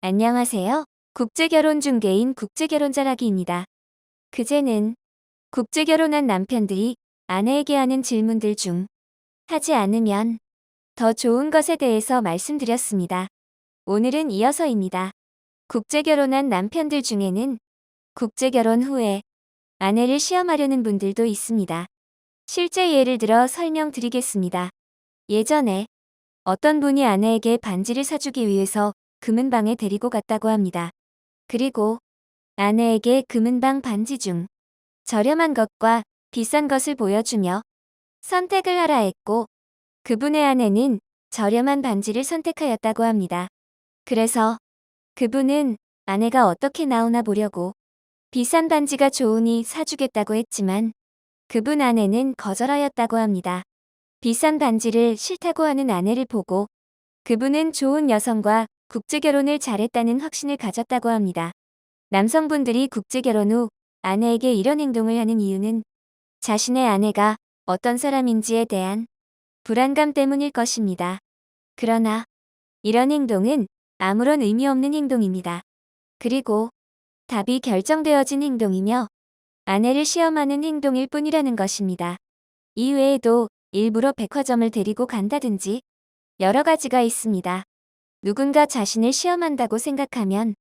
안녕하세요. 국제결혼 중개인 국제결혼자라기입니다. 그제는 국제결혼한 남편들이 아내에게 하는 질문들 중 하지 않으면 더 좋은 것에 대해서 말씀드렸습니다. 오늘은 이어서입니다. 국제결혼한 남편들 중에는 국제결혼 후에 아내를 시험하려는 분들도 있습니다. 실제 예를 들어 설명드리겠습니다. 예전에 어떤 분이 아내에게 반지를 사주기 위해서 금은방에 데리고 갔다고 합니다. 그리고 아내에게 금은방 반지 중 저렴한 것과 비싼 것을 보여주며 선택을 하라 했고, 그분의 아내는 저렴한 반지를 선택하였다고 합니다. 그래서 그분은 아내가 어떻게 나오나 보려고 비싼 반지가 좋으니 사주겠다고 했지만 그분 아내는 거절하였다고 합니다. 비싼 반지를 싫다고 하는 아내를 보고 그분은 좋은 여성과 국제결혼을 잘했다는 확신을 가졌다고 합니다. 남성분들이 국제결혼 후 아내에게 이런 행동을 하는 이유는 자신의 아내가 어떤 사람인지에 대한 불안감 때문일 것입니다. 그러나 이런 행동은 아무런 의미 없는 행동입니다. 그리고 답이 결정되어진 행동이며 아내를 시험하는 행동일 뿐이라는 것입니다. 이외에도 일부러 백화점을 데리고 간다든지 여러 가지가 있습니다. 누군가 자신을 시험한다고 생각하면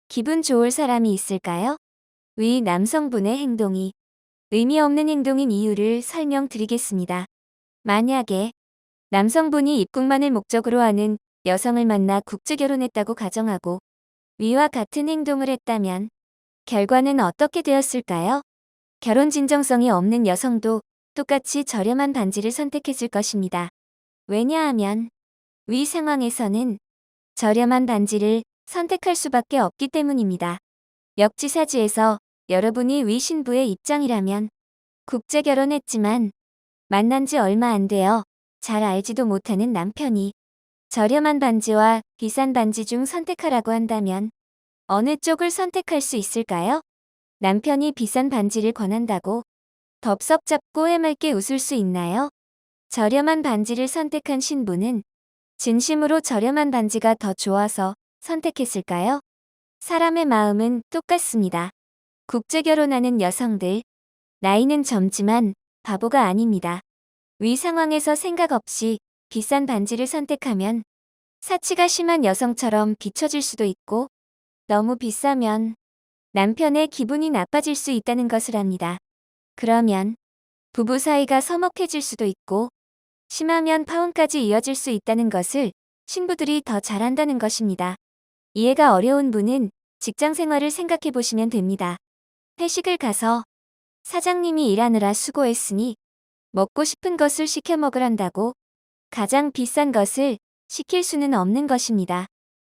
기분 좋을 사람이 있을까요? 위 남성분의 행동이 의미 없는 행동인 이유를 설명드리겠습니다. 만약에 남성분이 입국만을 목적으로 하는 여성을 만나 국제결혼했다고 가정하고 위와 같은 행동을 했다면 결과는 어떻게 되었을까요? 결혼 진정성이 없는 여성도 똑같이 저렴한 반지를 선택했을 것입니다. 왜냐하면 위 상황에서는 저렴한 반지를 선택할 수밖에 없기 때문입니다. 역지사지에서 여러분이 위 신부의 입장이라면 국제결혼했지만 만난 지 얼마 안 되어 잘 알지도 못하는 남편이 저렴한 반지와 비싼 반지 중 선택하라고 한다면 어느 쪽을 선택할 수 있을까요? 남편이 비싼 반지를 권한다고 덥석 잡고 해맑게 웃을 수 있나요? 저렴한 반지를 선택한 신부는 진심으로 저렴한 반지가 더 좋아서 선택했을까요? 사람의 마음은 똑같습니다. 국제결혼하는 여성들, 나이는 젊지만 바보가 아닙니다. 위 상황에서 생각 없이 비싼 반지를 선택하면 사치가 심한 여성처럼 비춰질 수도 있고, 너무 비싸면 남편의 기분이 나빠질 수 있다는 것을 압니다. 그러면 부부 사이가 서먹해질 수도 있고, 심하면 파혼까지 이어질 수 있다는 것을 신부들이 더 잘한다는 것입니다. 이해가 어려운 분은 직장 생활을 생각해 보시면 됩니다. 회식을 가서 사장님이 일하느라 수고했으니 먹고 싶은 것을 시켜 먹으란다고 가장 비싼 것을 시킬 수는 없는 것입니다.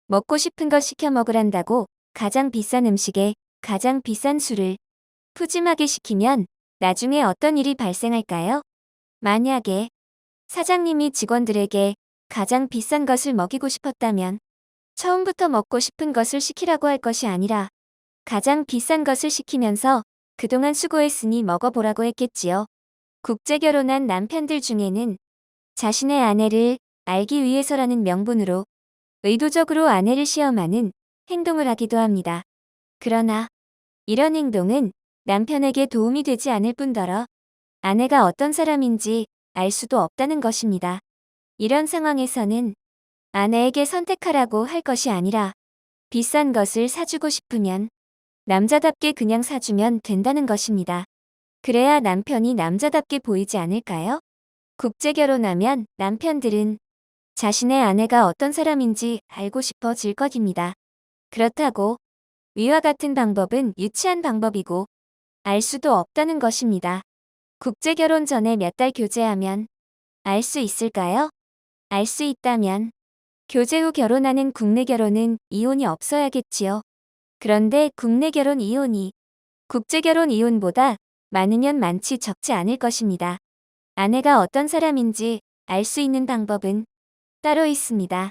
먹고 싶은 것 시켜 먹으란다고 가장 비싼 음식에 가장 비싼 술을 푸짐하게 시키면 나중에 어떤 일이 발생할까요? 만약에 사장님이 직원들에게 가장 비싼 것을 먹이고 싶었다면 처음부터 먹고 싶은 것을 시키라고 할 것이 아니라 가장 비싼 것을 시키면서 그동안 수고했으니 먹어보라고 했겠지요. 국제결혼한 남편들 중에는 자신의 아내를 알기 위해서라는 명분으로 의도적으로 아내를 시험하는 행동을 하기도 합니다. 그러나 이런 행동은 남편에게 도움이 되지 않을 뿐더러 아내가 어떤 사람인지 알 수도 없다는 것입니다. 이런 상황에서는 아내에게 선택하라고 할 것이 아니라 비싼 것을 사주고 싶으면 남자답게 그냥 사주면 된다는 것입니다. 그래야 남편이 남자답게 보이지 않을까요? 국제결혼하면 남편들은 자신의 아내가 어떤 사람인지 알고 싶어질 것입니다. 그렇다고 위와 같은 방법은 유치한 방법이고 알 수도 없다는 것입니다. 국제결혼 전에 몇 달 교제하면 알 수 있을까요? 알 수 있다면 교제 후 결혼하는 국내 결혼은 이혼이 없어야겠지요. 그런데 국내 결혼 이혼이 국제 결혼 이혼보다 많으면 많지 적지 않을 것입니다. 아내가 어떤 사람인지 알 수 있는 방법은 따로 있습니다.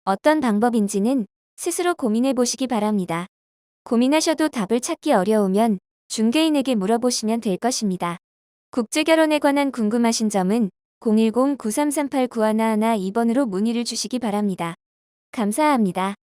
어떤 방법인지는 스스로 고민해 보시기 바랍니다. 고민하셔도 답을 찾기 어려우면 중개인에게 물어보시면 될 것입니다. 국제결혼에 관한 궁금하신 점은 010-9338-9111 2번으로 문의를 주시기 바랍니다. 감사합니다.